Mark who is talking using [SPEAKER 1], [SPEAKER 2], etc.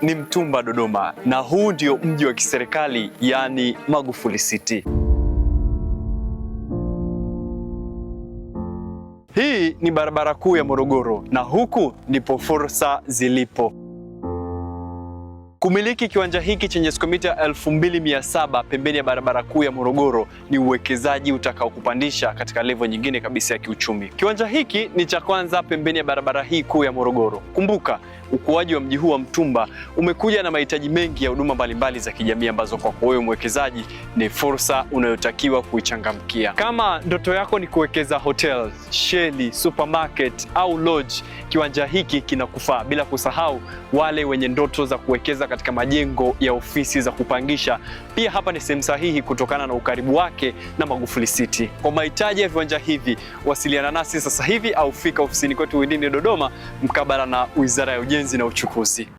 [SPEAKER 1] ni Mtumba, Dodoma, na huu ndio mji wa kiserikali, yani Magufuli City. Hii ni barabara kuu ya Morogoro na huku ndipo fursa zilipo. Kumiliki kiwanja hiki chenye square mita 2700 pembeni ya barabara kuu ya Morogoro ni uwekezaji utakaokupandisha katika level nyingine kabisa ya kiuchumi. Kiwanja hiki ni cha kwanza pembeni ya barabara hii kuu ya Morogoro. Kumbuka, ukuaji wa mji huu wa Mtumba umekuja na mahitaji mengi ya huduma mbalimbali za kijamii ambazo kwako wewe mwekezaji ni fursa unayotakiwa kuichangamkia. Kama ndoto yako ni kuwekeza hotel, sheli, supermarket au lodge, kiwanja hiki kinakufaa, bila kusahau wale wenye ndoto za kuwekeza katika majengo ya ofisi za kupangisha. Pia hapa ni sehemu sahihi kutokana na ukaribu wake na Magufuli City. Kwa mahitaji ya viwanja hivi, wasiliana nasi sasa hivi au fika ofisini kwetu Windini Dodoma, mkabala na Wizara ya Ujenzi na Uchukuzi.